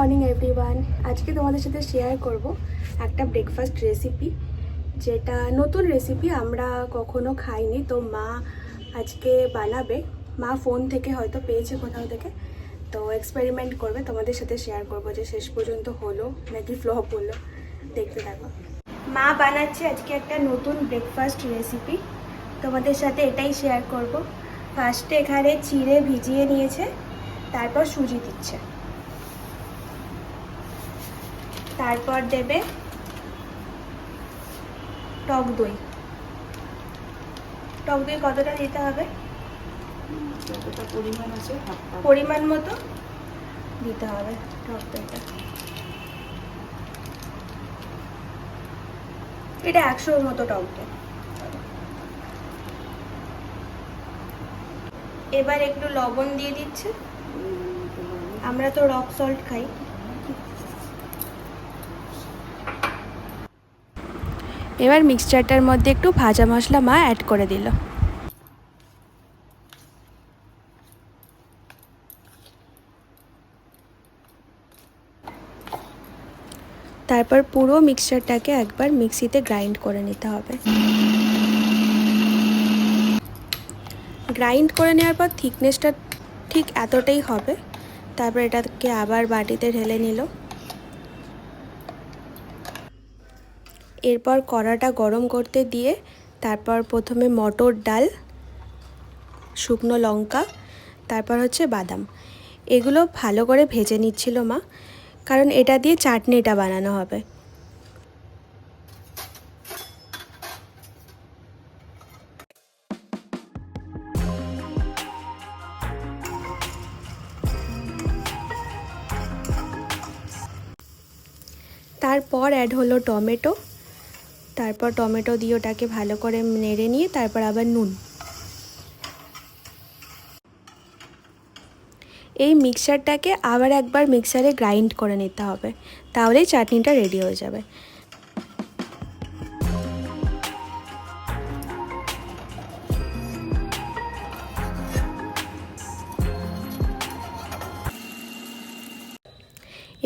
Morning everyone. আজকে তোমাদের সাথে শেয়ার করব একটা ব্রেকফাস্ট রেসিপি, যেটা নতুন রেসিপি, আমরা কখনো খাইনি। তো মা আজকে বানাবে, মা ফোন থেকে হয়তো পেয়েছে কোথাও থেকে, তো এক্সপেরিমেন্ট করবে। তোমাদের সাথে শেয়ার করব যে শেষ পর্যন্ত হলো নাকি ফ্লপ হলো, দেখতে থাকো। মা বানাচ্ছে আজকে একটা নতুন ব্রেকফাস্ট রেসিপি, তোমাদের সাথে এটাই শেয়ার করব। ফার্স্টে এখানে চিড়ে ভিজিয়ে নিয়েছে, তারপর সুজি দিচ্ছে, তারপর দেবে টক দই। টক দই কতটা দিতে হবে? যতটা পরিমাণ আছে পরিমাণ মতো দিতে হবে টক দইটা। এটা 100-র মতো টক দই। এবার একটু লবণ দিয়ে দিচ্ছে, আমরা তো রক সল্ট খাই। এবার মিক্সচারটার মধ্যে একটু ভাজা মশলা মা অ্যাড করে দিল। তারপর পুরো মিক্সচারটাকে একবার মিক্সিতে গ্রাইন্ড করে নিতে হবে। গ্রাইন্ড করে নেওয়ার পর থিকনেসটা ঠিক এতটাই হবে। তারপর এটাকে আবার বাটিতে ঢেলে নিল। এরপর কড়াটা গরম করতে দিয়ে তারপর প্রথমে মটর ডাল, শুকনো লঙ্কা, তারপর হচ্ছে বাদাম, এগুলো ভালো করে ভেজে নিচ্ছিল মা, কারণ এটা দিয়ে চাটনিটা বানানো হবে। তারপর অ্যাড হলো টমেটো, তারপর টমেটো দিয়ে ওটাকে ভালো করে নেড়ে নিয়ে তারপর আবার নুন। এই মিক্সচারটাকে আবার একবার মিক্সারে গ্রাইন্ড করে নিতে হবে, তাহলেই চাটনিটা রেডি হয়ে যাবে।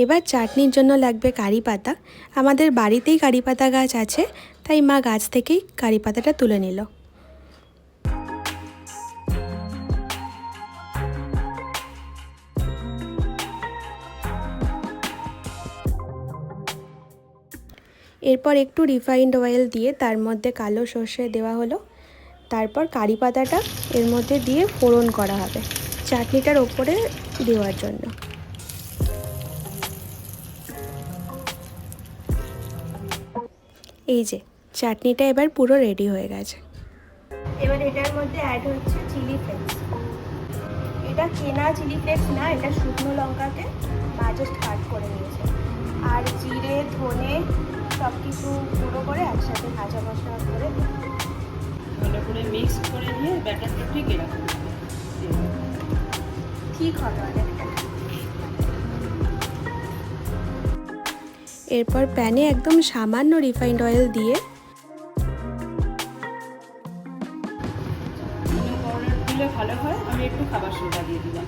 এবার চাটনির জন্য লাগবে কারি পাতা। আমাদের বাড়িতেই কারি পাতা গাছ আছে, তাই মা গাছ থেকেই কারি পাতাটা তুলে নিল। এরপর একটু রিফাইন্ড অয়েল দিয়ে তার মধ্যে কালো সর্ষে দেওয়া হলো। তারপর কারি পাতাটা এর মধ্যে দিয়ে ফোড়ন করা হবে চাটনিটার ওপরে দেওয়ার জন্য। এই যে চাটনিটা এবার পুরো রেডি হয়ে গেছে। এবার এটার মধ্যে অ্যাড হচ্ছে চিলি ফ্লেক্স। এটা কেনা চিলি ফ্লেক্স না, এটা শুকনো লঙ্কাকে মা জাস্ট কাট করে নিয়েছে, আর জিরে ধনে সব কিছু গুঁড়ো করে একসাথে ভাজা মশলা করে ভালো করে মিক্স করে নিয়ে ব্যাটারটা ঠিক এরকম ঠিক হবে অনেকটা। এরপর প্যানে একদম সামান্য রিফাইন্ড অয়েল দিয়ে ইনো পাউডার দিলে ভালো হয়। আমি একটু খাবার সোডা দিয়ে দিলাম,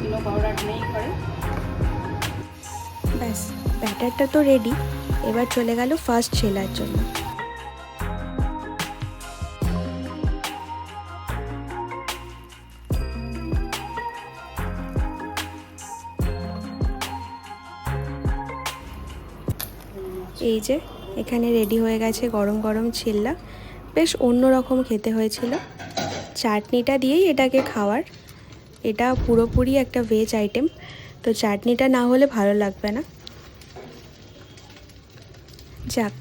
ইনো পাউডার নেই ঘরে। ব্যাস, ব্যাটারটা তো রেডি। এবার চলে গেল ফার্স্ট ছেলার জন্য। এই যে এখানে রেডি হয়ে গেছে গরম গরম ছিল্লা, বেশ অন্যরকম খেতে হয়েছিল। চাটনিটা দিয়েই এটাকে খাওয়ার, এটা পুরোপুরি একটা ভেজ আইটেম, তো চাটনিটা না হলে ভালো লাগবে না। যাক,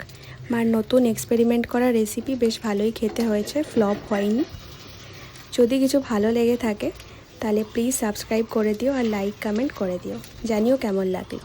মার নতুন এক্সপেরিমেন্ট করা রেসিপি বেশ ভালোই খেতে হয়েছে, ফ্লপ হয়নি। যদি কিছু ভালো লেগে থাকে তাহলে প্লিজ সাবস্ক্রাইব করে দিও আর লাইক কমেন্ট করে দিও, জানিও কেমন লাগলো।